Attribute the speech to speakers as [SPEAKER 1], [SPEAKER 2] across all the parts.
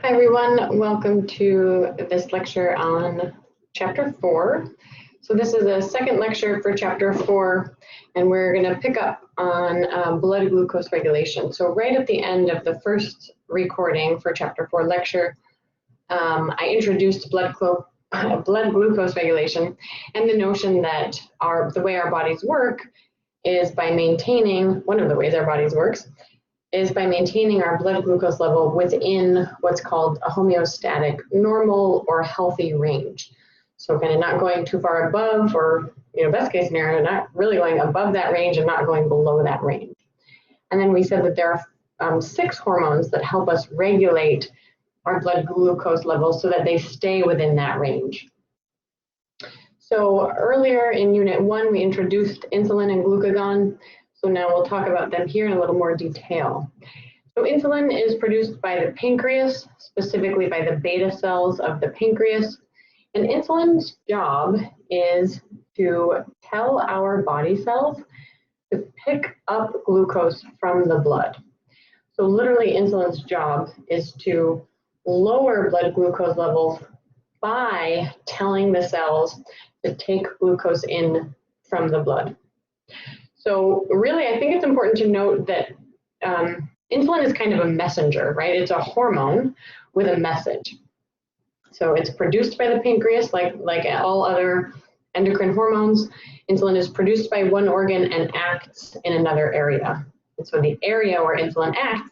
[SPEAKER 1] Hi everyone, welcome to this lecture on chapter 4. So this is a second lecture for chapter 4, and we're going to pick up on blood glucose regulation. So right at the end of the first recording for chapter 4 lecture, I introduced blood glucose regulation and the notion that the way our bodies work is by maintaining, one of the ways our bodies works, is by maintaining our blood glucose level within what's called a homeostatic, normal, or healthy range. So kind of not going too far above, or best case scenario, not really going above that range and not going below that range. And then we said that there are 6 hormones that help us regulate our blood glucose levels so that they stay within that range. So earlier in Unit 1, we introduced insulin and glucagon. So now we'll talk about them here in a little more detail. So insulin is produced by the pancreas, specifically by the beta cells of the pancreas. And insulin's job is to tell our body cells to pick up glucose from the blood. So literally insulin's job is to lower blood glucose levels by telling the cells to take glucose in from the blood. So really, I think it's important to note that insulin is kind of a messenger, right? It's a hormone with a message. So it's produced by the pancreas, like all other endocrine hormones. Insulin is produced by one organ and acts in another area. And so the area where insulin acts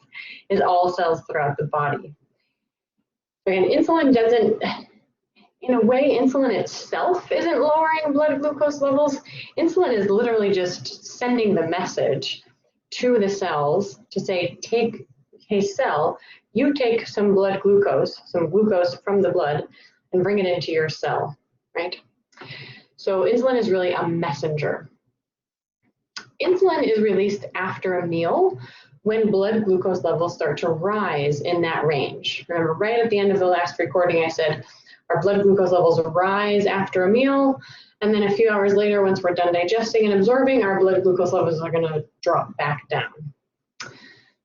[SPEAKER 1] is all cells throughout the body. And insulin doesn't, in a way, insulin itself isn't lowering blood glucose levels. Insulin is literally just sending the message to the cells to say, hey cell, you take some glucose from the blood and bring it into your cell, right? So insulin is really a messenger. Insulin is released after a meal when blood glucose levels start to rise in that range. Remember, right at the end of the last recording, I said, our blood glucose levels rise after a meal, and then a few hours later, once we're done digesting and absorbing, our blood glucose levels are going to drop back down.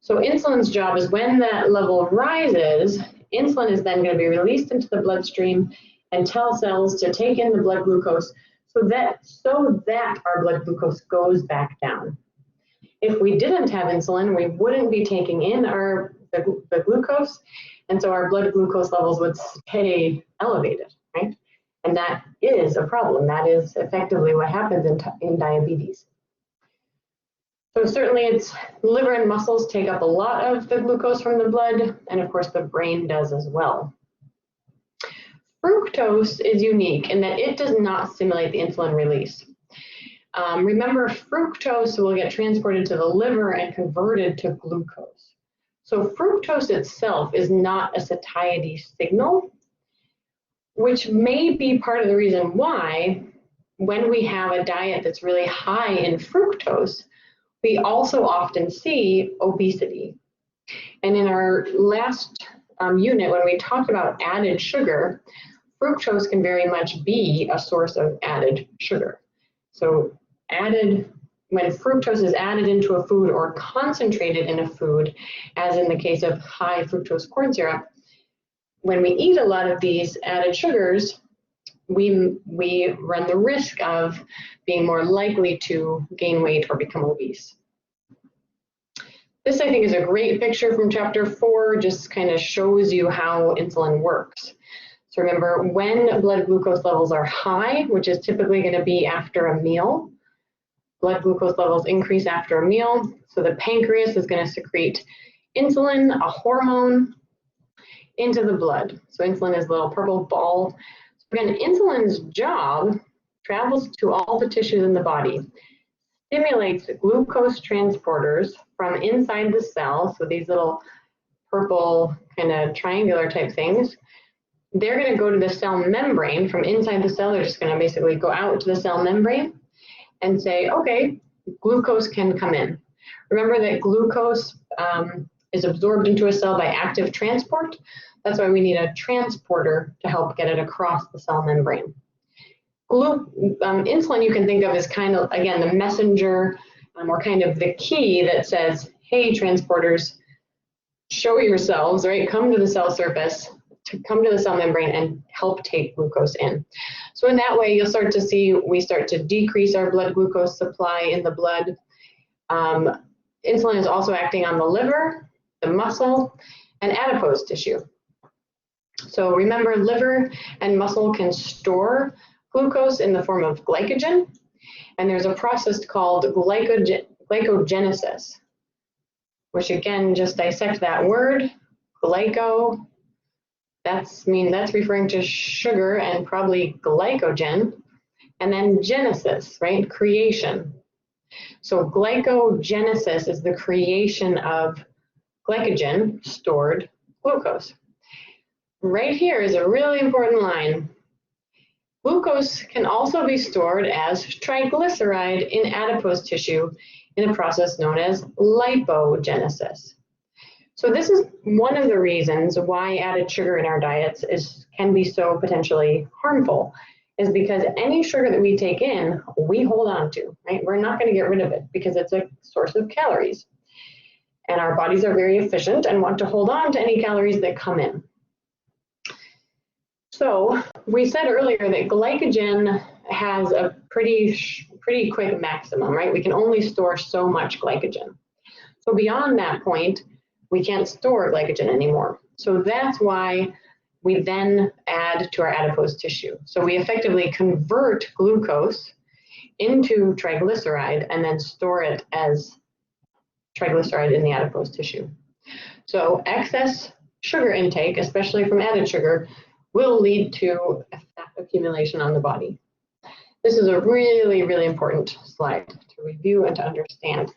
[SPEAKER 1] So insulin's job is when that level rises, insulin is then going to be released into the bloodstream and tell cells to take in the blood glucose so that our blood glucose goes back down. If we didn't have insulin, we wouldn't be taking in the glucose, and so our blood glucose levels would stay elevated, right? And that is a problem. That is effectively what happens in diabetes. So certainly it's liver and muscles take up a lot of the glucose from the blood, and of course the brain does as well. Fructose is unique in that it does not stimulate the insulin release. Remember, fructose will get transported to the liver and converted to glucose. So fructose itself is not a satiety signal, which may be part of the reason why when we have a diet that's really high in fructose, we also often see obesity. And in our last unit, when we talked about added sugar, fructose can very much be a source of added sugar. So when fructose is added into a food or concentrated in a food, as in the case of high fructose corn syrup, when we eat a lot of these added sugars, we run the risk of being more likely to gain weight or become obese. This, I think, is a great picture from chapter 4, just kind of shows you how insulin works. So remember, when blood glucose levels are high, which is typically going to be after a meal, blood glucose levels increase after a meal. So the pancreas is going to secrete insulin, a hormone, into the blood. So insulin is a little purple ball. So again, insulin's job travels to all the tissues in the body, stimulates glucose transporters from inside the cell. So these little purple kind of triangular type things, they're going to go to the cell membrane from inside the cell. They're just going to basically go out to the cell membrane and say, okay, glucose can come in. Remember that glucose is absorbed into a cell by active transport. That's why we need a transporter to help get it across the cell membrane. Insulin you can think of as kind of, again, the messenger or kind of the key that says, hey, transporters, show yourselves, right? Come to the cell surface, to come to the cell membrane and help take glucose in. So in that way, you'll start to see we start to decrease our blood glucose supply in the blood. Insulin is also acting on the liver, the muscle, and adipose tissue. So remember, liver and muscle can store glucose in the form of glycogen, and there's a process called glycogenesis, which again, just dissect that word, glyco, that's referring to sugar and probably glycogen, and then genesis, right, creation. So glycogenesis is the creation of glycogen, stored glucose. Right here is a really important line. Glucose can also be stored as triglyceride in adipose tissue in a process known as lipogenesis. So this is one of the reasons why added sugar in our diets can be so potentially harmful, is because any sugar that we take in, we hold on to, right? We're not going to get rid of it because it's a source of calories. And our bodies are very efficient and want to hold on to any calories that come in. So we said earlier that glycogen has a pretty quick maximum, right? We can only store so much glycogen. So beyond that point, we can't store glycogen anymore. So that's why we then add to our adipose tissue. So we effectively convert glucose into triglyceride and then store it as triglyceride in the adipose tissue. So excess sugar intake, especially from added sugar, will lead to fat accumulation on the body. This is a really, really important slide to review and to understand.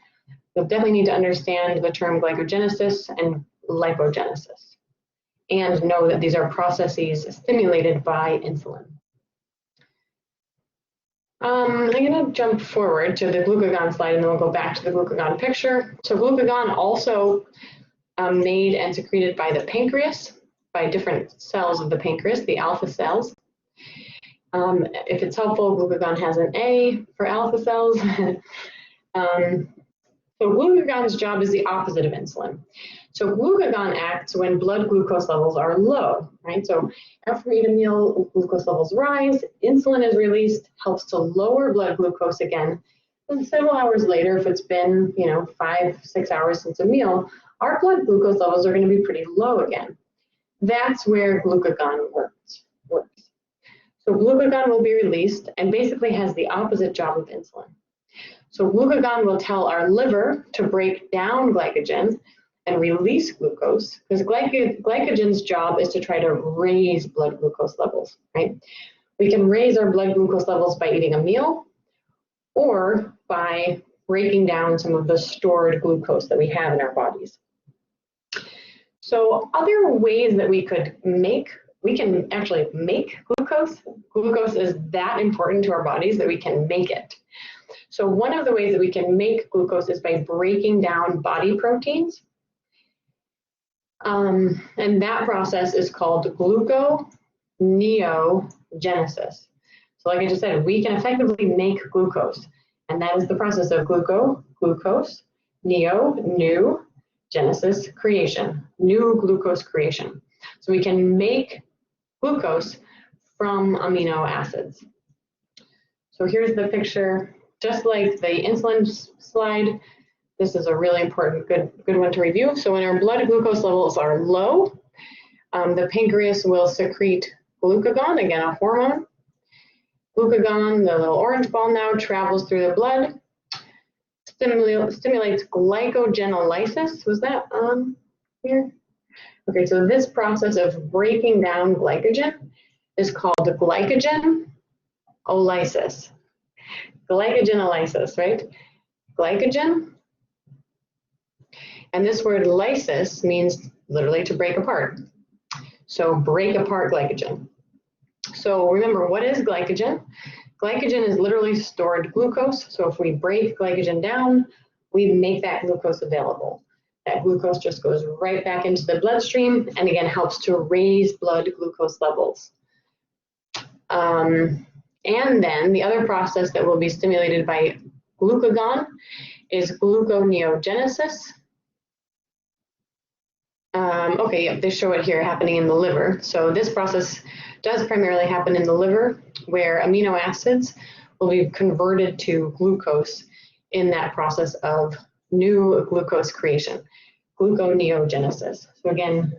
[SPEAKER 1] You'll definitely need to understand the term glycogenesis and lipogenesis, and know that these are processes stimulated by insulin. I'm going to jump forward to the glucagon slide, and then we'll go back to the glucagon picture. So glucagon also made and secreted by the pancreas, by different cells of the pancreas, the alpha cells. If it's helpful, glucagon has an A for alpha cells. So glucagon's job is the opposite of insulin. So glucagon acts when blood glucose levels are low, right? So after we eat a meal, glucose levels rise, insulin is released, helps to lower blood glucose again. And several hours later, if it's been, 5-6 hours since a meal, our blood glucose levels are going to be pretty low again. That's where glucagon works. So glucagon will be released and basically has the opposite job of insulin. So glucagon will tell our liver to break down glycogen and release glucose, because glycogen's job is to try to raise blood glucose levels, right? We can raise our blood glucose levels by eating a meal or by breaking down some of the stored glucose that we have in our bodies. So other ways that we can actually make glucose. Glucose is that important to our bodies that we can make it. So one of the ways that we can make glucose is by breaking down body proteins. And that process is called gluconeogenesis. So like I just said, we can effectively make glucose. And that is the process of glucose, new, genesis, creation, new glucose creation. So we can make glucose from amino acids. So here's the picture, just like the insulin slide. This is a really important, good one to review. So when our blood glucose levels are low, the pancreas will secrete glucagon, again a hormone. Glucagon, the little orange ball now, travels through the blood, stimulates glycogenolysis. Was that on here? Okay, so this process of breaking down glycogen is called glycogenolysis. Glycogenolysis, right? Glycogen. And this word lysis means literally to break apart. So break apart glycogen. So remember, what is glycogen? Glycogen is literally stored glucose. So if we break glycogen down, we make that glucose available. That glucose just goes right back into the bloodstream and again helps to raise blood glucose levels. And then the other process that will be stimulated by glucagon is gluconeogenesis. Okay, yep, they show it here happening in the liver. So this process does primarily happen in the liver, where amino acids will be converted to glucose in that process of new glucose creation, gluconeogenesis. So again,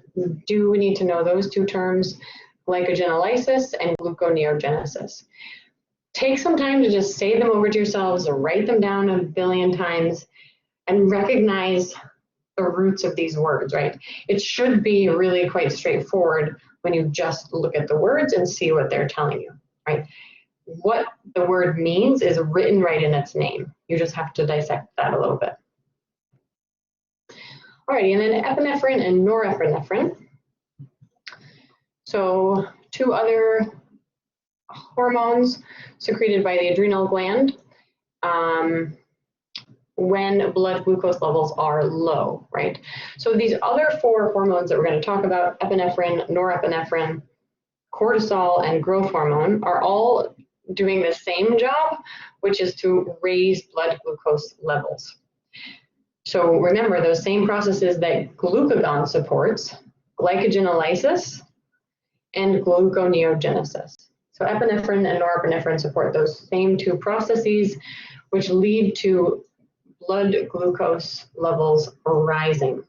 [SPEAKER 1] do we need to know those two terms, glycogenolysis and gluconeogenesis? Take some time to just say them over to yourselves or write them down a billion times and recognize the roots of these words, right? It should be really quite straightforward when you just look at the words and see what they're telling you, right? What the word means is written right in its name. You just have to dissect that a little bit. Alrighty, and then epinephrine and norepinephrine. So two other hormones secreted by the adrenal gland when blood glucose levels are low, right? So these other four hormones that we're going to talk about, epinephrine, norepinephrine, cortisol, and growth hormone, are all doing the same job, which is to raise blood glucose levels. So remember, those same processes that glucagon supports, glycogenolysis and gluconeogenesis. So epinephrine and norepinephrine support those same two processes, which lead to blood glucose levels rising.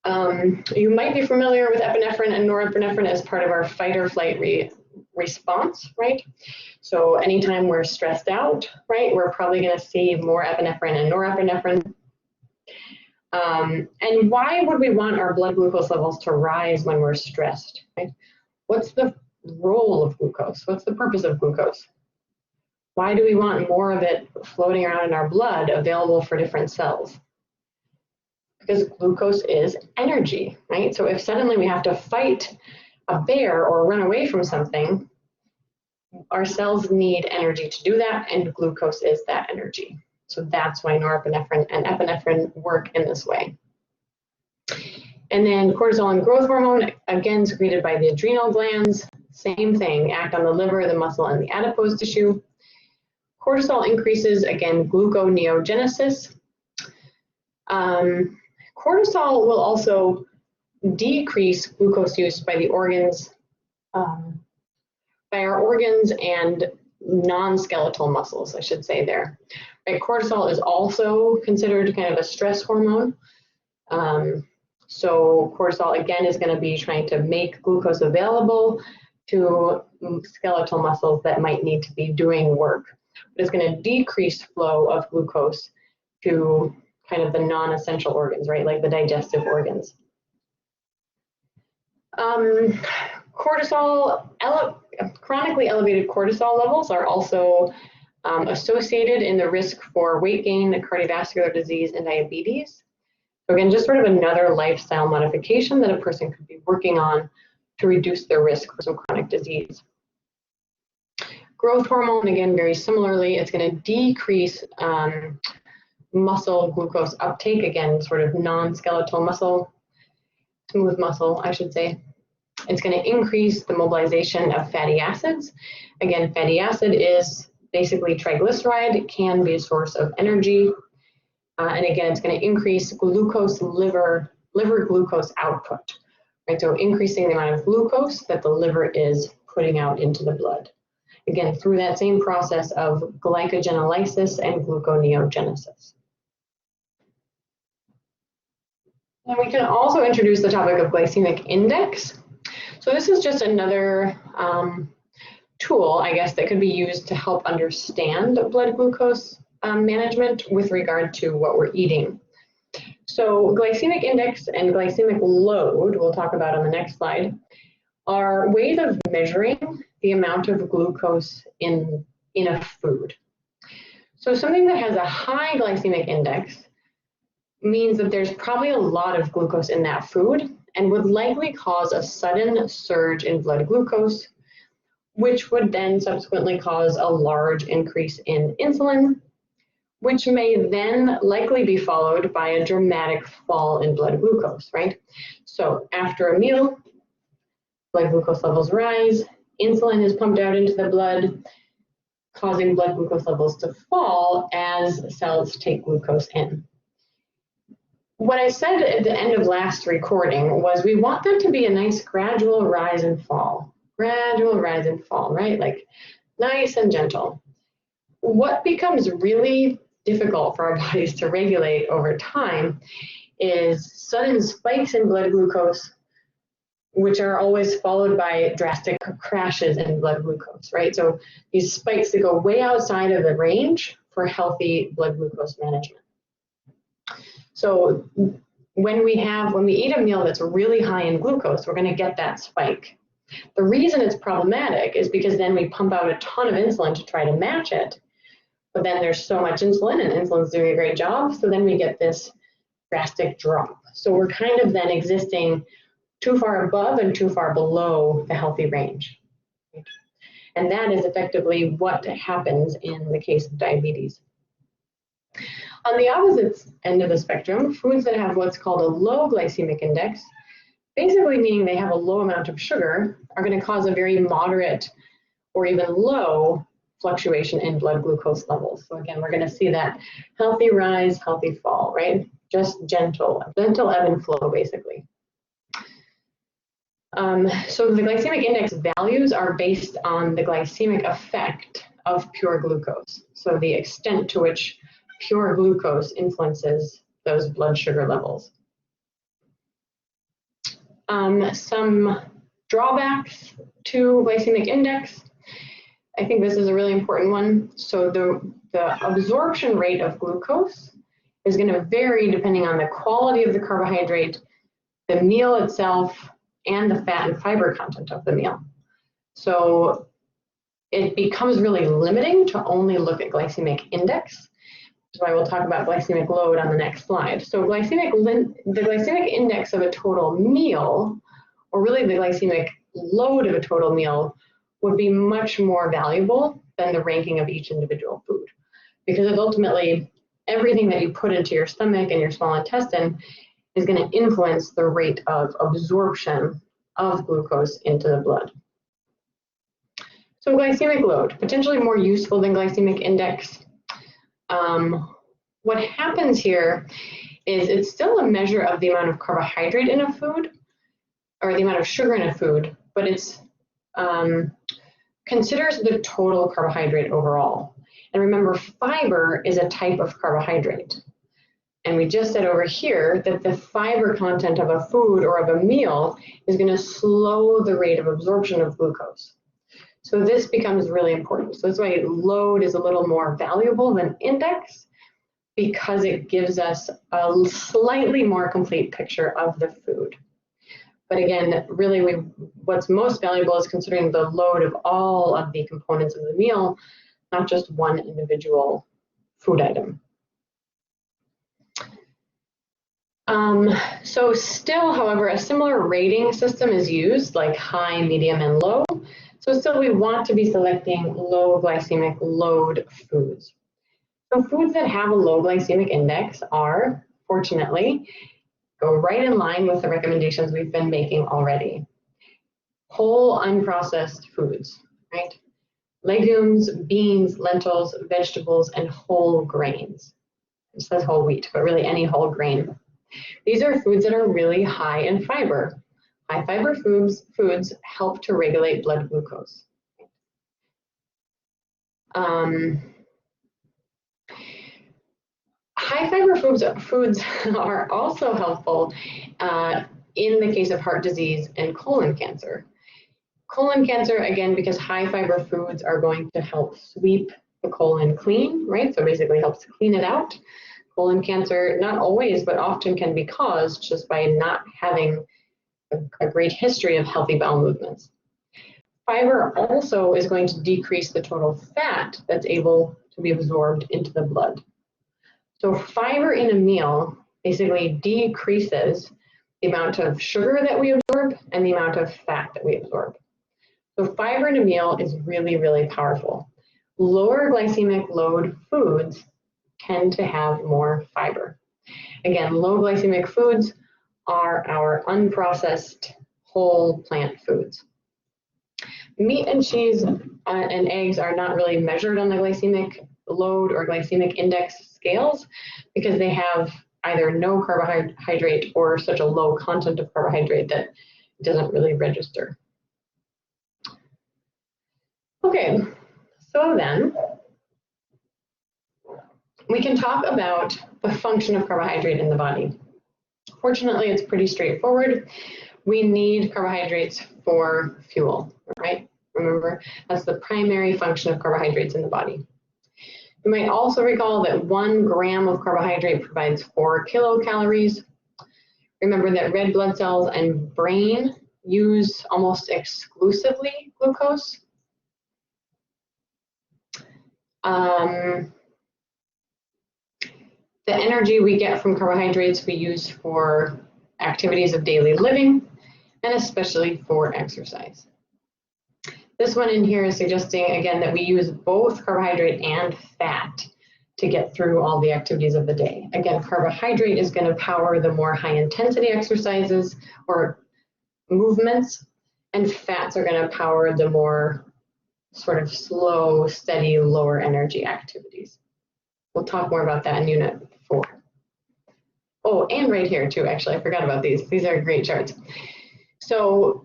[SPEAKER 1] You might be familiar with epinephrine and norepinephrine as part of our fight or flight response, right? So anytime we're stressed out, right, we're probably going to see more epinephrine and norepinephrine. And why would we want our blood glucose levels to rise when we're stressed, right? What's the role of glucose? What's the purpose of glucose? Why do we want more of it floating around in our blood available for different cells? Because glucose is energy, right? So if suddenly we have to fight a bear or run away from something, our cells need energy to do that, and glucose is that energy. So that's why norepinephrine and epinephrine work in this way. And then cortisol and growth hormone, again secreted by the adrenal glands, same thing, act on the liver, the muscle, and the adipose tissue. Cortisol increases, again, gluconeogenesis. Cortisol will also decrease glucose use by the organs, by our organs and non-skeletal muscles, I should say there. Right, cortisol is also considered kind of a stress hormone. So cortisol, again, is going to be trying to make glucose available to skeletal muscles that might need to be doing work. But it's going to decrease flow of glucose to kind of the non-essential organs, right, like the digestive organs. Chronically elevated cortisol levels are also associated in the risk for weight gain, cardiovascular disease, and diabetes. So again, just sort of another lifestyle modification that a person could be working on to reduce their risk for some chronic disease. Growth hormone, again, very similarly, it's going to decrease muscle glucose uptake, again, sort of non-skeletal muscle, smooth muscle, I should say. It's going to increase the mobilization of fatty acids. Again, fatty acid is basically triglyceride. It can be a source of energy. And again, it's going to increase glucose liver glucose output, right? So increasing the amount of glucose that the liver is putting out into the blood. Again, through that same process of glycogenolysis and gluconeogenesis. And we can also introduce the topic of glycemic index. So this is just another tool, I guess, that could be used to help understand blood glucose management with regard to what we're eating. So glycemic index and glycemic load, we'll talk about on the next slide, are ways of measuring the amount of glucose in a food. So something that has a high glycemic index means that there's probably a lot of glucose in that food and would likely cause a sudden surge in blood glucose, which would then subsequently cause a large increase in insulin, which may then likely be followed by a dramatic fall in blood glucose, right? So after a meal, blood glucose levels rise, insulin is pumped out into the blood, causing blood glucose levels to fall as cells take glucose in. what I said at the end of last recording was we want them to be a nice gradual rise and fall. Gradual rise and fall, right? Like nice and gentle. What becomes really difficult for our bodies to regulate over time is sudden spikes in blood glucose, which are always followed by drastic crashes in blood glucose, right? So these spikes that go way outside of the range for healthy blood glucose management. So when we eat a meal that's really high in glucose, we're going to get that spike. The reason it's problematic is because then we pump out a ton of insulin to try to match it, but then there's so much insulin and insulin's doing a great job, so then we get this drastic drop. So we're kind of then existing too far above and too far below the healthy range. And that is effectively what happens in the case of diabetes. On the opposite end of the spectrum, foods that have what's called a low glycemic index, basically meaning they have a low amount of sugar, are going to cause a very moderate or even low fluctuation in blood glucose levels. So again, we're going to see that healthy rise, healthy fall, right? Just gentle ebb and flow, basically. So the glycemic index values are based on the glycemic effect of pure glucose. So the extent to which pure glucose influences those blood sugar levels. Some drawbacks to glycemic index. I think this is a really important one. So the absorption rate of glucose is going to vary depending on the quality of the carbohydrate, the meal itself, and the fat and fiber content of the meal. So it becomes really limiting to only look at glycemic index, which is why we'll talk about glycemic load on the next slide. So the glycemic index of a total meal, or really the glycemic load of a total meal, would be much more valuable than the ranking of each individual food. Because it's ultimately everything that you put into your stomach and your small intestine is going to influence the rate of absorption of glucose into the blood. So glycemic load, potentially more useful than glycemic index. What happens here is it's still a measure of the amount of carbohydrate in a food, or the amount of sugar in a food, but it's considers the total carbohydrate overall. And remember, fiber is a type of carbohydrate. And we just said over here that the fiber content of a food or of a meal is going to slow the rate of absorption of glucose. So this becomes really important. So that's why load is a little more valuable than index, because it gives us a slightly more complete picture of the food. But again, really what's most valuable is considering the load of all of the components of the meal, not just one individual food item. So still, however, a similar rating system is used, like high, medium, and low. So still we want to be selecting low glycemic load foods. So foods that have a low glycemic index are, fortunately, go right in line with the recommendations we've been making already. Whole unprocessed foods, right? Legumes, beans, lentils, vegetables, and whole grains. It says whole wheat, but really any whole grain. These are foods that are really high in fiber. High fiber foods help to regulate blood glucose. High fiber foods are also helpful in the case of heart disease and colon cancer. Colon cancer, again, because high fiber foods are going to help sweep the colon clean, right? So basically helps clean it out. Colon cancer, not always, but often can be caused just by not having a great history of healthy bowel movements. Fiber also is going to decrease the total fat that's able to be absorbed into the blood. So fiber in a meal basically decreases the amount of sugar that we absorb and the amount of fat that we absorb. So fiber in a meal is really, really powerful. Lower glycemic load foods tend to have more fiber. Again, low glycemic foods are our unprocessed whole plant foods. Meat and cheese and eggs are not really measured on the glycemic load or glycemic index scales because they have either no carbohydrate or such a low content of carbohydrate that it doesn't really register. Okay, so then we can talk about the function of carbohydrate in the body. Fortunately, it's pretty straightforward. We need carbohydrates for fuel, right? Remember, that's the primary function of carbohydrates in the body. You might also recall that 1 gram of carbohydrate provides 4 kilocalories. Remember that red blood cells and brain use almost exclusively glucose. The energy we get from carbohydrates we use for activities of daily living, and especially for exercise. This one in here is suggesting, again, that we use both carbohydrate and fat to get through all the activities of the day. Again, carbohydrate is going to power the more high-intensity exercises or movements, and fats are going to power the more sort of slow, steady, lower energy activities. We'll talk more about that in Unit 4. Oh, and right here too, actually, I forgot about these. These are great charts. So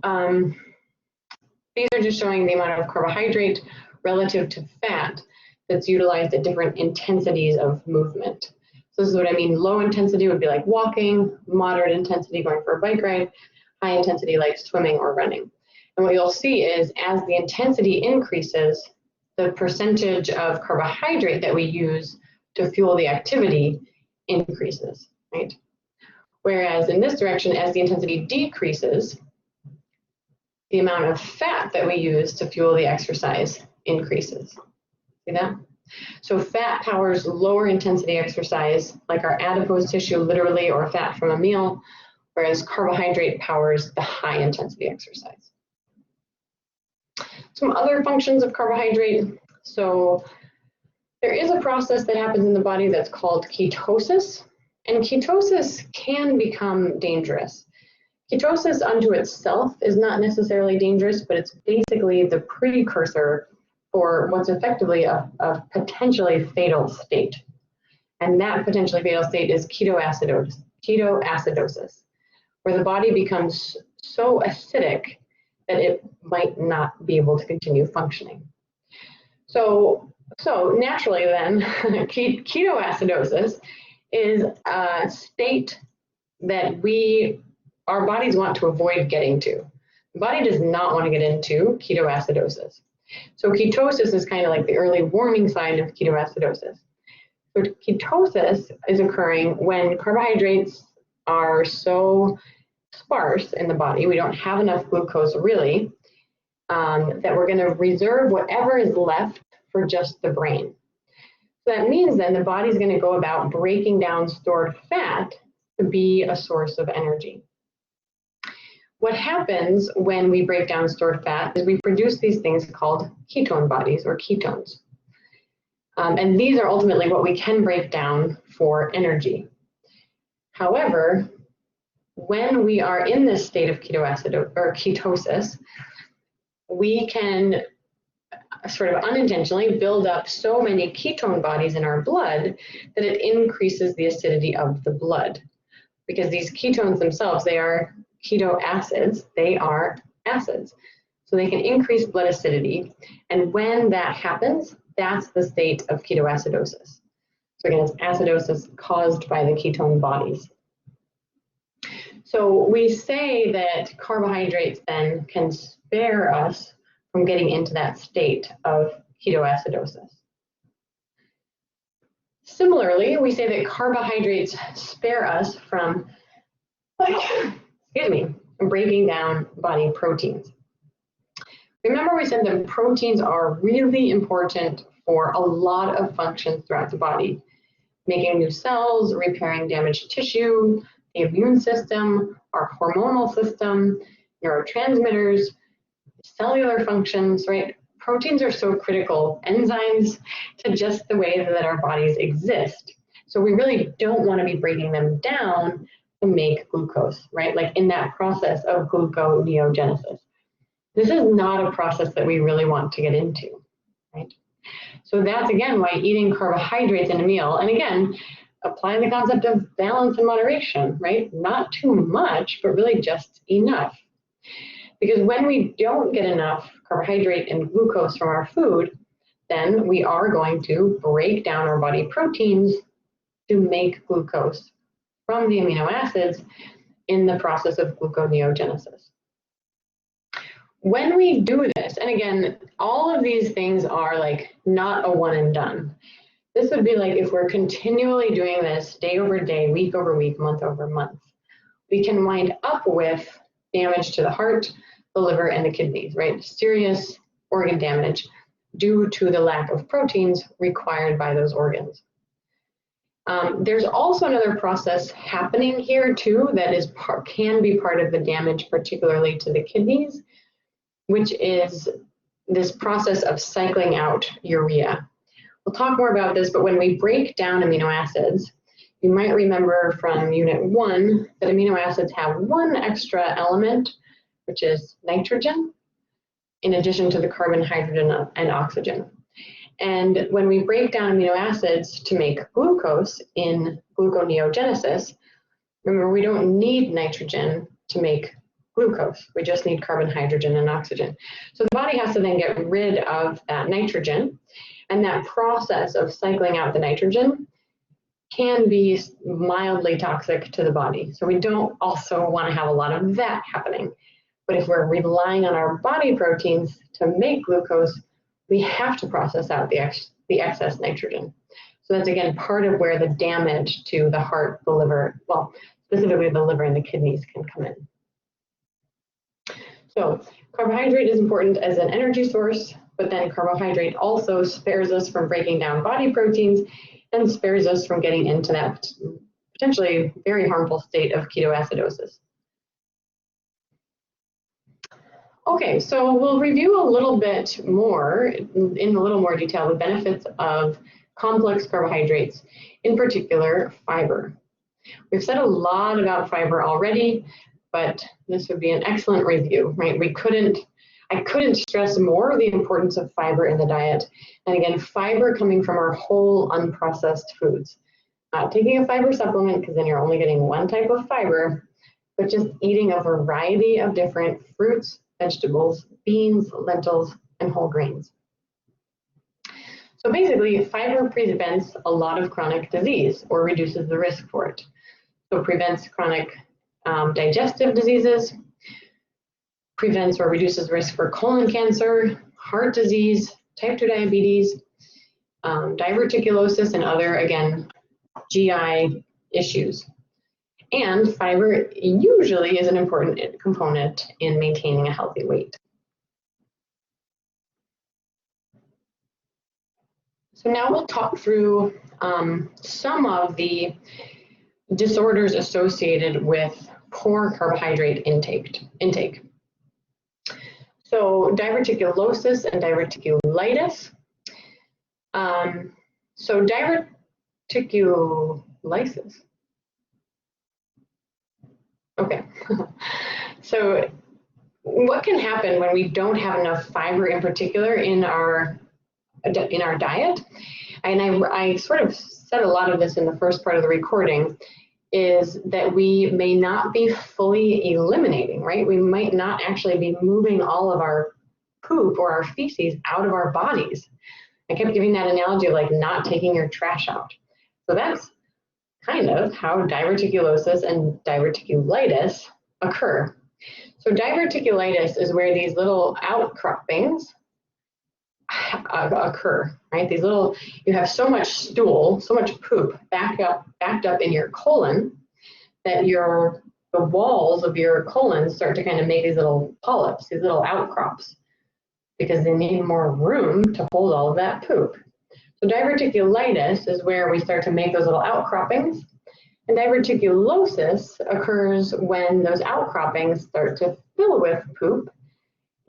[SPEAKER 1] these are just showing the amount of carbohydrate relative to fat that's utilized at different intensities of movement. So this is what I mean. Low intensity would be like walking, moderate intensity going for a bike ride, high intensity like swimming or running. And what you'll see is as the intensity increases, the percentage of carbohydrate that we use to fuel the activity increases, right? Whereas in this direction, as the intensity decreases, the amount of fat that we use to fuel the exercise increases. See that? So fat powers lower intensity exercise, like our adipose tissue literally, or fat from a meal, whereas carbohydrate powers the high intensity exercise. Some other functions of carbohydrate. So there is a process that happens in the body that's called ketosis, and ketosis can become dangerous. Ketosis unto itself is not necessarily dangerous, but it's basically the precursor for what's effectively a potentially fatal state. And that potentially fatal state is ketoacidosis, where the body becomes so acidic that it might not be able to continue functioning. So naturally then, ketoacidosis is a state that our bodies want to avoid getting to. The body does not want to get into ketoacidosis. So ketosis is kind of like the early warning sign of ketoacidosis. So ketosis is occurring when carbohydrates are so sparse in the body, we don't have enough glucose really, that we're going to reserve whatever is left for just the brain. So that means then the body's going to go about breaking down stored fat to be a source of energy. What happens when we break down stored fat is we produce these things called ketone bodies or ketones. And these are ultimately what we can break down for energy. However, when we are in this state of ketosis, we can sort of unintentionally build up so many ketone bodies in our blood that it increases the acidity of the blood. Because these ketones themselves, they are keto acids, they are acids. So they can increase blood acidity. And when that happens, that's the state of ketoacidosis. So again, it's acidosis caused by the ketone bodies. So we say that carbohydrates then can spare us from getting into that state of ketoacidosis. Similarly, we say that carbohydrates spare us from, breaking down body proteins. Remember we said that proteins are really important for a lot of functions throughout the body, making new cells, repairing damaged tissue, the immune system, our hormonal system, neurotransmitters, cellular functions, right? Proteins are so critical, enzymes, to just the way that our bodies exist. So we really don't want to be breaking them down to make glucose, right? Like in that process of gluconeogenesis. This is not a process that we really want to get into, right? So that's again why eating carbohydrates in a meal, and again, apply the concept of balance and moderation, right? Not too much, but really just enough. Because when we don't get enough carbohydrate and glucose from our food, then we are going to break down our body proteins to make glucose from the amino acids in the process of gluconeogenesis. When we do this, and again, all of these things are like not a one and done. This would be like if we're continually doing this day over day, week over week, month over month, we can wind up with damage to the heart, the liver, and the kidneys, right? Serious organ damage due to the lack of proteins required by those organs. There's also another process happening here too that can be part of the damage, particularly to the kidneys, which is this process of cycling out urea. We'll talk more about this, but when we break down amino acids, you might remember from Unit 1 that amino acids have one extra element, which is nitrogen, in addition to the carbon, hydrogen, and oxygen. And when we break down amino acids to make glucose in gluconeogenesis, remember, we don't need nitrogen to make glucose. We just need carbon, hydrogen, and oxygen. So the body has to then get rid of that nitrogen, and that process of cycling out the nitrogen can be mildly toxic to the body. So we don't also want to have a lot of that happening. But if we're relying on our body proteins to make glucose, we have to process out the excess nitrogen. So that's, again, part of where the damage to the heart, the liver, well, specifically the liver and the kidneys can come in. So carbohydrate is important as an energy source, but then carbohydrate also spares us from breaking down body proteins and spares us from getting into that potentially very harmful state of ketoacidosis. Okay, so we'll review a little bit more, in a little more detail, the benefits of complex carbohydrates, in particular fiber. We've said a lot about fiber already, but this would be an excellent review, right? I couldn't stress more the importance of fiber in the diet. And again, fiber coming from our whole unprocessed foods. Not taking a fiber supplement, because then you're only getting one type of fiber, but just eating a variety of different fruits, vegetables, beans, lentils, and whole grains. So basically, fiber prevents a lot of chronic disease or reduces the risk for it. So prevents chronic digestive diseases, prevents or reduces risk for colon cancer, heart disease, type 2 diabetes, diverticulosis, and other, again, GI issues. And fiber usually is an important component in maintaining a healthy weight. So now we'll talk through some of the disorders associated with poor carbohydrate intake. So diverticulosis and diverticulitis. So diverticulitis. Okay. So what can happen when we don't have enough fiber, in particular, in our diet? And I sort of said a lot of this in the first part of the recording, is that we may not be fully eliminating, right? We might not actually be moving all of our poop or our feces out of our bodies. I kept giving that analogy of like not taking your trash out. So that's kind of how diverticulosis and diverticulitis occur. So diverticulitis is where these little outcroppings occur, right? These little, you have so much stool, so much poop backed up in your colon that the walls of your colon start to kind of make these little polyps, these little outcrops, because they need more room to hold all of that poop. So diverticulitis is where we start to make those little outcroppings, and diverticulosis occurs when those outcroppings start to fill with poop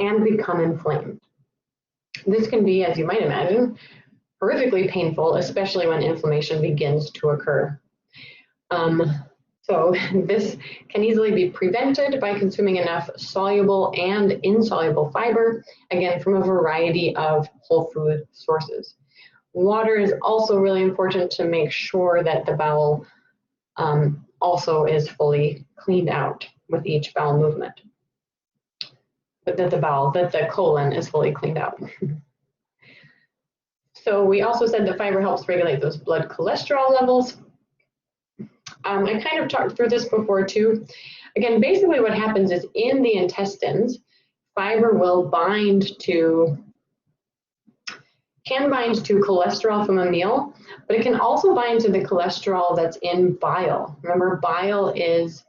[SPEAKER 1] and become inflamed. This can be, as you might imagine, horrifically painful, especially when inflammation begins to occur. So this can easily be prevented by consuming enough soluble and insoluble fiber, again, from a variety of whole food sources. Water is also really important to make sure that the bowel also is fully cleaned out with each bowel movement. But that the colon is fully cleaned out. So we also said that fiber helps regulate those blood cholesterol levels. I kind of talked through this before too. Again, basically what happens is in the intestines, fiber will can bind to cholesterol from a meal, but it can also bind to the cholesterol that's in bile. Remember, bile is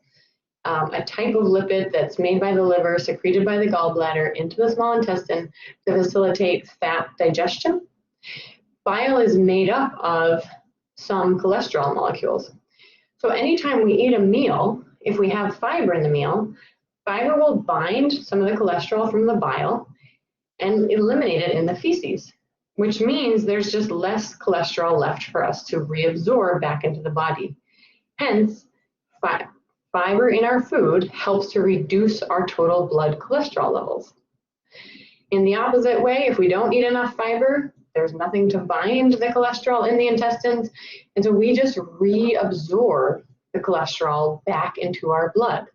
[SPEAKER 1] a type of lipid that's made by the liver, secreted by the gallbladder into the small intestine to facilitate fat digestion. Bile is made up of some cholesterol molecules. So anytime we eat a meal, if we have fiber in the meal, fiber will bind some of the cholesterol from the bile and eliminate it in the feces, which means there's just less cholesterol left for us to reabsorb back into the body. Hence, fiber in our food helps to reduce our total blood cholesterol levels. In the opposite way, if we don't eat enough fiber, there's nothing to bind the cholesterol in the intestines, and so we just reabsorb the cholesterol back into our blood.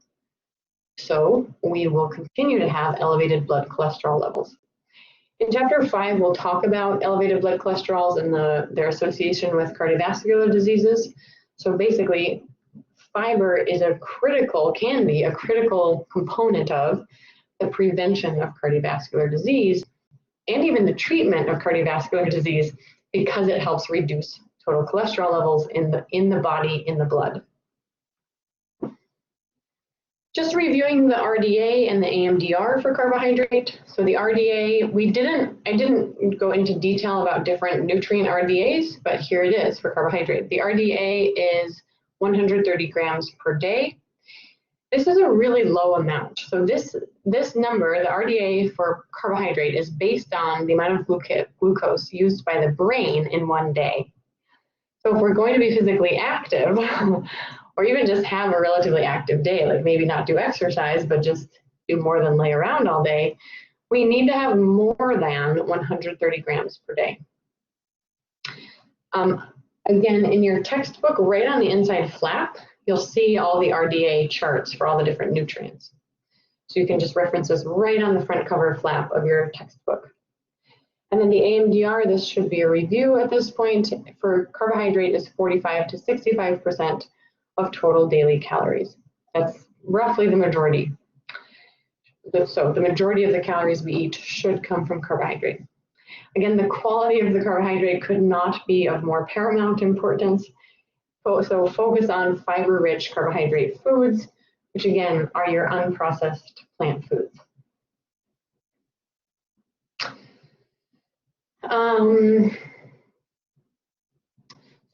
[SPEAKER 1] So we will continue to have elevated blood cholesterol levels. In chapter 5, we'll talk about elevated blood cholesterols and their association with cardiovascular diseases. So basically, fiber is can be a critical component of the prevention of cardiovascular disease and even the treatment of cardiovascular disease because it helps reduce total cholesterol levels in the body, in the blood. Just reviewing the RDA and the AMDR for carbohydrate. So the RDA, I didn't go into detail about different nutrient RDAs, but here it is for carbohydrate. The RDA is 130 grams per day. This is a really low amount. So this number, the RDA for carbohydrate, is based on the amount of glucose used by the brain in one day. So if we're going to be physically active, or even just have a relatively active day, like maybe not do exercise, but just do more than lay around all day, we need to have more than 130 grams per day. Again, in your textbook, right on the inside flap, you'll see all the RDA charts for all the different nutrients. So you can just reference this right on the front cover flap of your textbook. And then the AMDR, this should be a review at this point, for carbohydrate is 45 to 65% of total daily calories. That's roughly the majority. So the majority of the calories we eat should come from carbohydrate. Again, the quality of the carbohydrate could not be of more paramount importance. So focus on fiber-rich carbohydrate foods, which again are your unprocessed plant foods.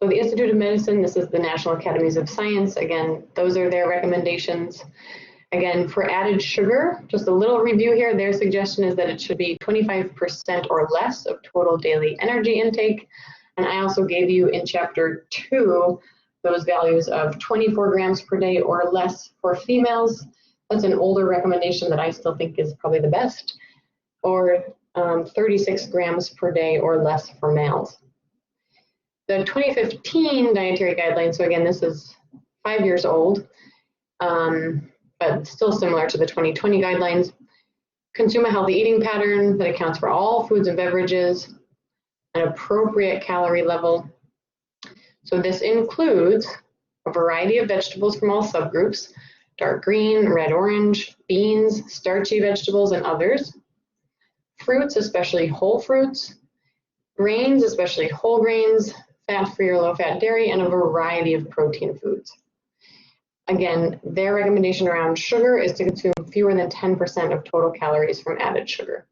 [SPEAKER 1] So the Institute of Medicine, this is the National Academies of Science. Again, those are their recommendations. Again, for added sugar, just a little review here, their suggestion is that it should be 25% or less of total daily energy intake. And I also gave you in chapter 2 those values of 24 grams per day or less for females. That's an older recommendation that I still think is probably the best, or 36 grams per day or less for males. The 2015 dietary guidelines, so again, this is 5 years old, but still similar to the 2020 guidelines. Consume a healthy eating pattern that accounts for all foods and beverages, an appropriate calorie level. So this includes a variety of vegetables from all subgroups, dark green, red, orange, beans, starchy vegetables, and others. Fruits, especially whole fruits. Grains, especially whole grains, fat-free or low-fat dairy, and a variety of protein foods. Again, their recommendation around sugar is to consume fewer than 10% of total calories from added sugar.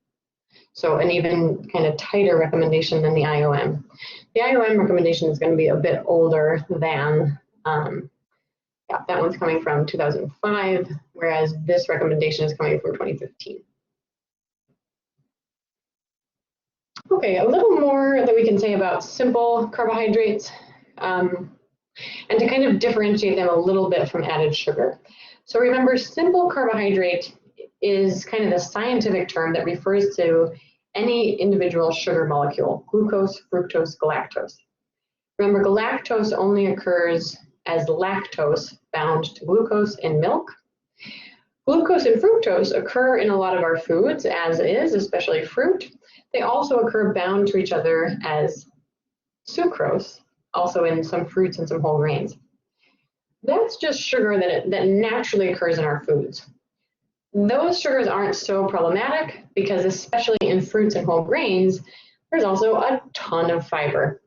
[SPEAKER 1] So an even kind of tighter recommendation than the IOM. The IOM recommendation is going to be a bit older than, yeah, that one's coming from 2005, whereas this recommendation is coming from 2015. Okay, a little more that we can say about simple carbohydrates, and to kind of differentiate them a little bit from added sugar. So remember, simple carbohydrate is kind of the scientific term that refers to any individual sugar molecule, glucose, fructose, galactose. Remember, galactose only occurs as lactose bound to glucose in milk. Glucose and fructose occur in a lot of our foods as is, especially fruit. They also occur bound to each other as sucrose, also in some fruits and some whole grains. That's just sugar that naturally occurs in our foods. Those sugars aren't so problematic because especially in fruits and whole grains, there's also a ton of fiber.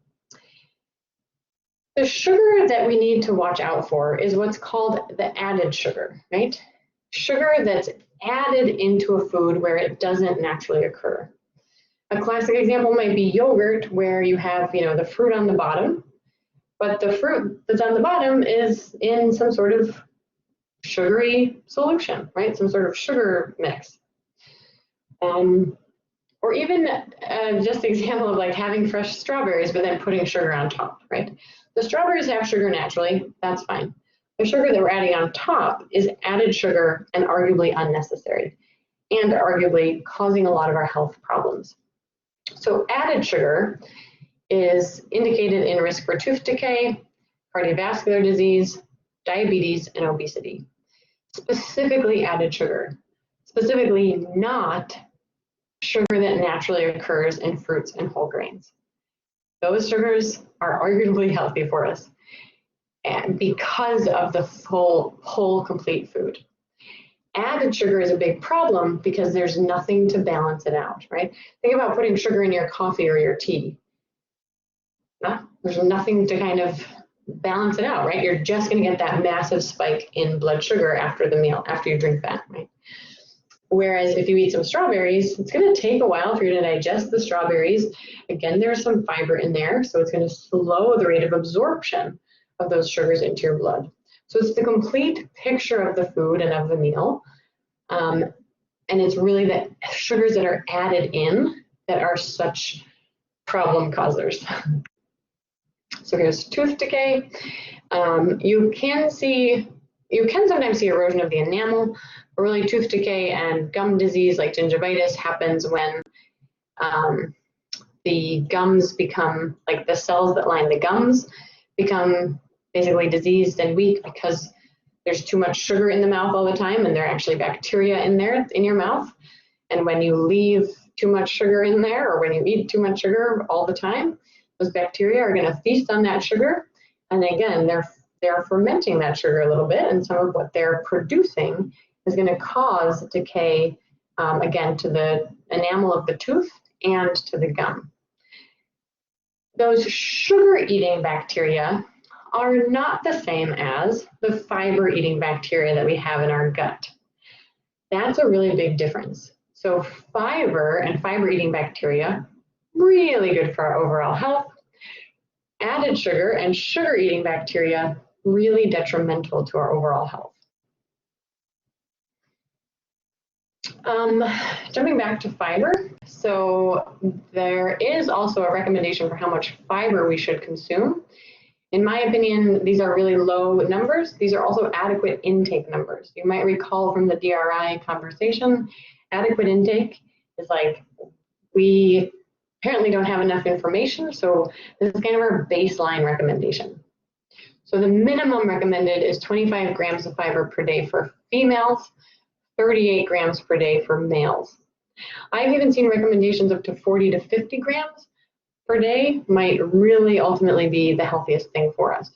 [SPEAKER 1] The sugar that we need to watch out for is what's called the added sugar, right? Sugar that's added into a food where it doesn't naturally occur. A classic example might be yogurt, where you have, the fruit on the bottom, but the fruit that's on the bottom is in some sort of sugary solution, right? Some sort of sugar mix. Or even just an example of like having fresh strawberries, but then putting sugar on top, right? The strawberries have sugar naturally, that's fine. The sugar that we're adding on top is added sugar and arguably unnecessary, and arguably causing a lot of our health problems. So added sugar is indicated in risk for tooth decay, cardiovascular disease, diabetes, and obesity. Specifically added sugar, specifically not sugar that naturally occurs in fruits and whole grains. Those sugars are arguably healthy for us, and because of the whole complete food. Added sugar is a big problem because there's nothing to balance it out, right? Think about putting sugar in your coffee or your tea. There's nothing to kind of balance it out, right? You're just going to get that massive spike in blood sugar after the meal, after you drink that, right? Whereas if you eat some strawberries, it's going to take a while for you to digest the strawberries. Again, there's some fiber in there, so it's going to slow the rate of absorption of those sugars into your blood. So it's the complete picture of the food and of the meal. And it's really the sugars that are added in that are such problem causers. So here's tooth decay. You can sometimes see erosion of the enamel, but really tooth decay and gum disease like gingivitis happens when the gums become, like the cells that line the gums become basically diseased and weak because there's too much sugar in the mouth all the time, and there are actually bacteria in there in your mouth. And when you leave too much sugar in there, or when you eat too much sugar all the time, those bacteria are going to feast on that sugar. And again, they're fermenting that sugar a little bit, and some of what they're producing is going to cause decay, again, to the enamel of the tooth and to the gum. Those sugar-eating bacteria are not the same as the fiber-eating bacteria that we have in our gut. That's a really big difference. So fiber and fiber-eating bacteria, really good for our overall health. Added sugar and sugar-eating bacteria, really detrimental to our overall health. Jumping back to fiber, so there is also a recommendation for how much fiber we should consume. In my opinion, these are really low numbers. These are also adequate intake numbers. You might recall from the DRI conversation, adequate intake is like, we apparently don't have enough information, so this is kind of our baseline recommendation. So the minimum recommended is 25 grams of fiber per day for females, 38 grams per day for males. I've even seen recommendations up to 40 to 50 grams per day might really ultimately be the healthiest thing for us.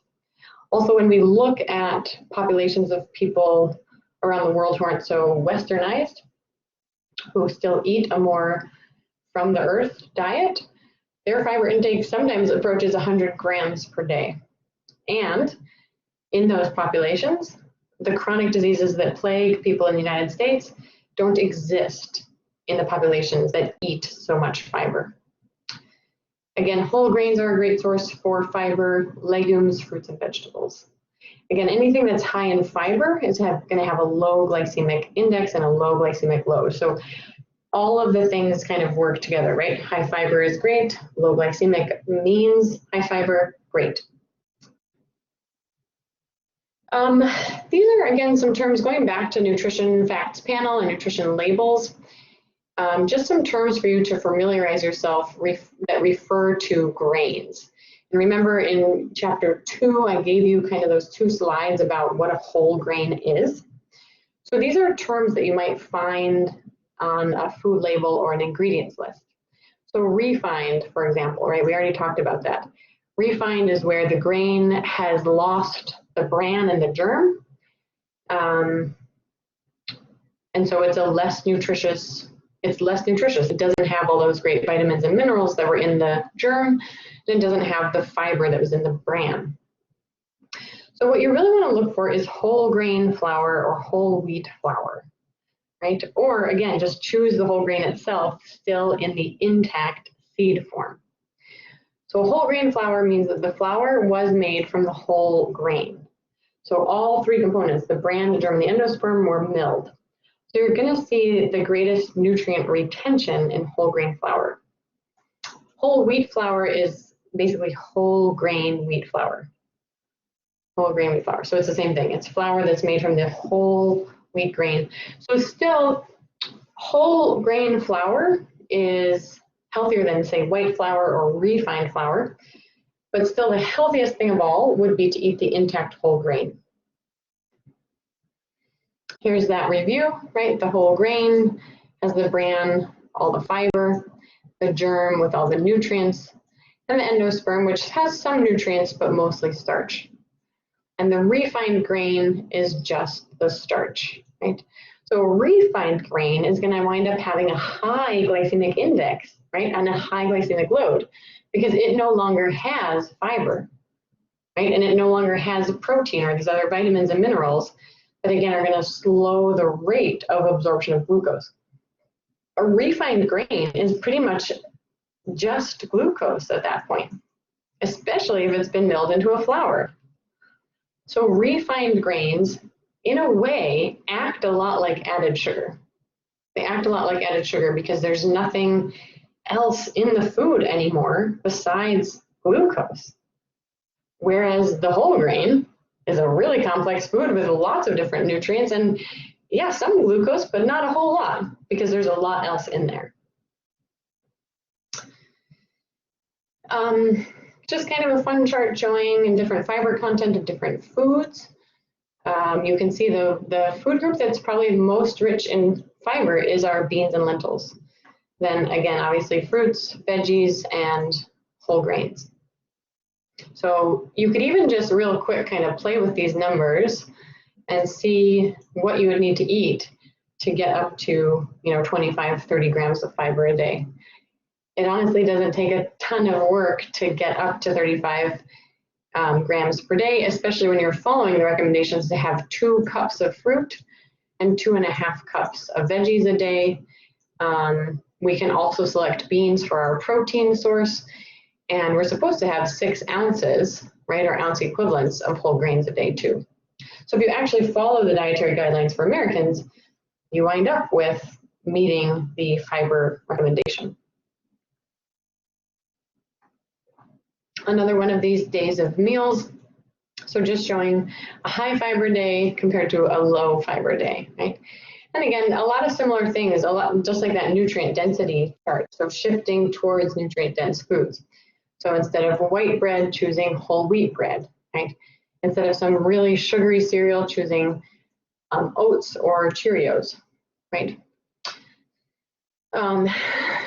[SPEAKER 1] Also, when we look at populations of people around the world who aren't so westernized, who still eat a more from the earth diet, their fiber intake sometimes approaches 100 grams per day. And in those populations, the chronic diseases that plague people in the United States don't exist in the populations that eat so much fiber. Again, whole grains are a great source for fiber, legumes, fruits, and vegetables. Again, anything that's high in fiber is going to have a low glycemic index and a low glycemic load. So all of the things kind of work together, right? High fiber is great, low glycemic means high fiber, great. These are, again, some terms going back to nutrition facts panel and nutrition labels. just some terms for you to familiarize yourself that refer to grains. And remember in chapter 2, I gave you kind of those 2 slides about what a whole grain is. So these are terms that you might find on a food label or an ingredients list. So refined, for example, right? We already talked about that. Refined is where the grain has lost the bran and the germ. And so it's less nutritious. It doesn't have all those great vitamins and minerals that were in the germ. And it doesn't have the fiber that was in the bran. So what you really want to look for is whole grain flour or whole wheat flour, right? Or again, just choose the whole grain itself, still in the intact seed form. So whole grain flour means that the flour was made from the whole grain. So all 3 components, the bran, the germ, and the endosperm, were milled. So you're going to see the greatest nutrient retention in whole grain flour. Whole wheat flour is basically whole grain wheat flour. Whole grain wheat flour. So it's the same thing. It's flour that's made from the whole wheat grain. So still, whole grain flour is healthier than, say, white flour or refined flour. But still, the healthiest thing of all would be to eat the intact whole grain. Here's that review, right? The whole grain has the bran, all the fiber, the germ with all the nutrients, and the endosperm, which has some nutrients, but mostly starch. And the refined grain is just the starch, right? So refined grain is going to wind up having a high glycemic index, right, and a high glycemic load, because it no longer has fiber, right? And it no longer has protein or these other vitamins and minerals that, again, are going to slow the rate of absorption of glucose. A refined grain is pretty much just glucose at that point, especially if it's been milled into a flour. So refined grains, in a way, act a lot like added sugar. They act a lot like added sugar because there's nothing else in the food anymore besides glucose. Whereas the whole grain is a really complex food with lots of different nutrients and, yeah, some glucose, but not a whole lot because there's a lot else in there. Just kind of a fun chart showing different fiber content of different foods. You can see the food group that's probably most rich in fiber is our beans and lentils. Then again, obviously fruits, veggies, and whole grains. So you could even just real quick kind of play with these numbers and see what you would need to eat to get up to, 25, 30 grams of fiber a day. It honestly doesn't take a ton of work to get up to 35 grams per day, especially when you're following the recommendations to have 2 cups of fruit and 2.5 cups of veggies a day. We can also select beans for our protein source, and we're supposed to have 6 ounces, right, or ounce equivalents of whole grains a day too. So if you actually follow the dietary guidelines for Americans, you wind up with meeting the fiber recommendation. Another one of these days of meals, so just showing a high fiber day compared to a low fiber day, right? And again, a lot of similar things, just like that nutrient density chart, so shifting towards nutrient dense foods. So instead of white bread, choosing whole wheat bread, right? Instead of some really sugary cereal, choosing oats or Cheerios, right?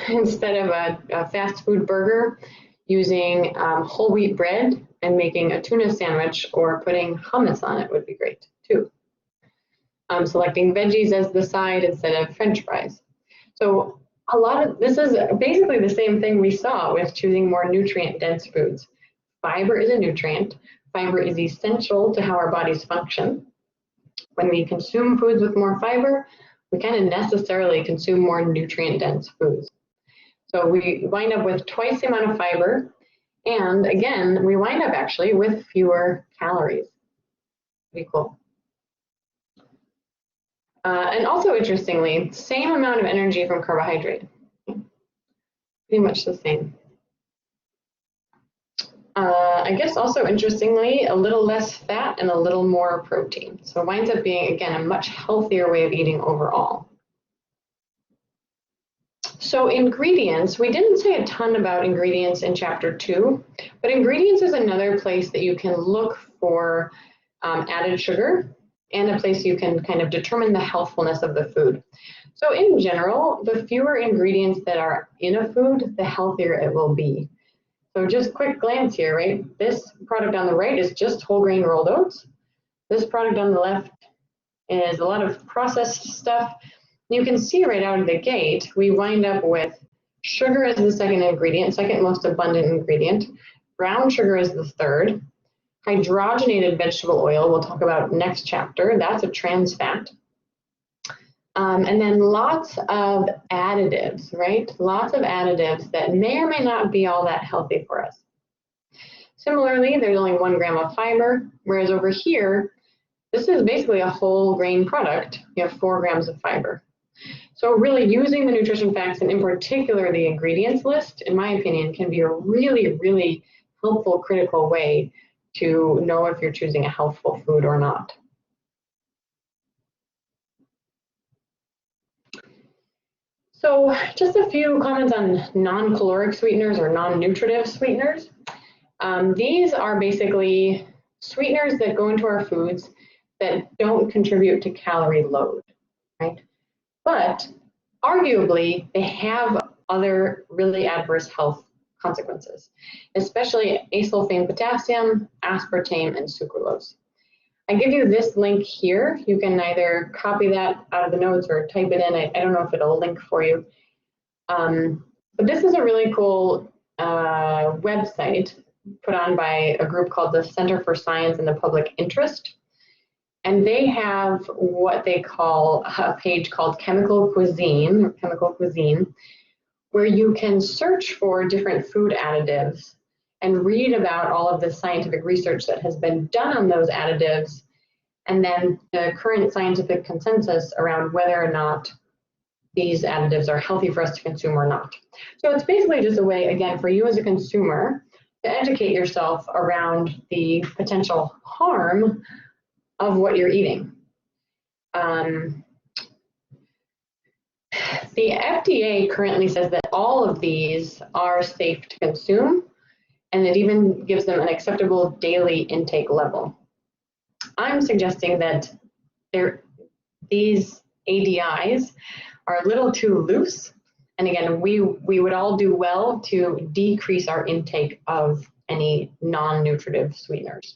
[SPEAKER 1] Instead of a fast food burger, using whole wheat bread and making a tuna sandwich or putting hummus on it would be great too. Selecting veggies as the side instead of French fries. So this is basically the same thing we saw with choosing more nutrient dense foods. Fiber is a nutrient. Fiber is essential to how our bodies function. When we consume foods with more fiber, we kind of necessarily consume more nutrient dense foods. So we wind up with twice the amount of fiber, and again, we wind up actually with fewer calories. Pretty cool. And also interestingly, same amount of energy from carbohydrate. Pretty much the same. I guess also interestingly, a little less fat and a little more protein. So it winds up being, again, a much healthier way of eating overall. So ingredients, we didn't say a ton about ingredients in chapter 2, but ingredients is another place that you can look for added sugar and a place you can kind of determine the healthfulness of the food. So in general, the fewer ingredients that are in a food, the healthier it will be. So just quick glance here, right? This product on the right is just whole grain rolled oats. This product on the left is a lot of processed stuff. You can see right out of the gate, we wind up with sugar as the second ingredient, second most abundant ingredient. Brown sugar is the third. Hydrogenated vegetable oil, we'll talk about next chapter. That's a trans fat. And then lots of additives, right? Lots of additives that may or may not be all that healthy for us. Similarly, there's only 1 gram of fiber, whereas over here, this is basically a whole grain product. You have 4 grams of fiber. So really using the nutrition facts and in particular the ingredients list, in my opinion, can be a really, really helpful, critical way to know if you're choosing a healthful food or not. So just a few comments on non-caloric sweeteners or non-nutritive sweeteners. These are basically sweeteners that go into our foods that don't contribute to calorie load, right? But arguably, they have other really adverse health consequences, especially asulfame potassium, aspartame, and sucralose. I give you this link here. You can either copy that out of the notes or type it in. I don't know if it'll link for you. But this is a really cool website put on by a group called the Center for Science and the Public Interest. And they have what they call a page called Chemical Cuisine, where you can search for different food additives and read about all of the scientific research that has been done on those additives, and then the current scientific consensus around whether or not these additives are healthy for us to consume or not. So it's basically just a way, again, for you as a consumer to educate yourself around the potential harm of what you're eating. The FDA currently says that all of these are safe to consume, and it even gives them an acceptable daily intake level. I'm suggesting that these ADIs are a little too loose, and again, we would all do well to decrease our intake of any non-nutritive sweeteners.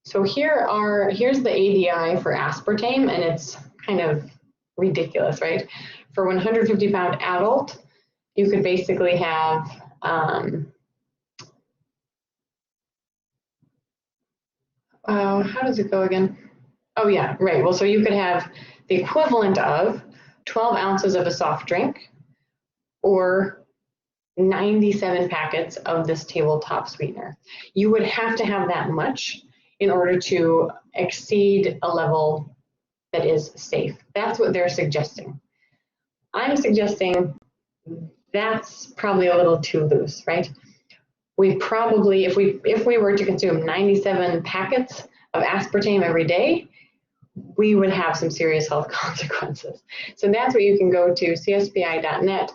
[SPEAKER 1] So here's the ADI for aspartame, and it's kind of ridiculous, right? For 150-pound adult, you could basically have how does it go again? Oh yeah, right. Well, so you could have the equivalent of 12 ounces of a soft drink or 97 packets of this tabletop sweetener. You would have to have that much in order to exceed a level that is safe. That's what they're suggesting. I'm suggesting that's probably a little too loose, right? We probably, if we were to consume 97 packets of aspartame every day, we would have some serious health consequences. So that's where you can go to cspi.net,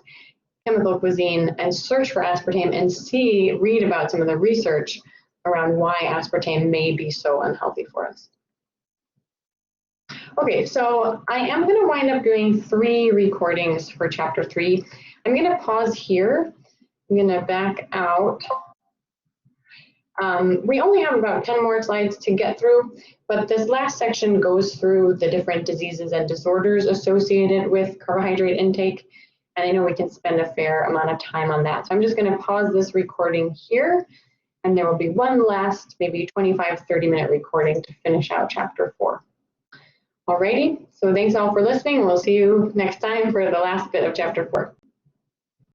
[SPEAKER 1] Chemical Cuisine, and search for aspartame and read about some of the research around why aspartame may be so unhealthy for us. Okay, so I am going to wind up doing 3 recordings for chapter 3. I'm going to pause here. I'm going to back out. We only have about 10 more slides to get through, but this last section goes through the different diseases and disorders associated with carbohydrate intake, and I know we can spend a fair amount of time on that. So I'm just going to pause this recording here, and there will be one last, maybe 25-30 minute recording to finish out chapter 4. Alrighty, so thanks all for listening. We'll see you next time for the last bit of chapter 4.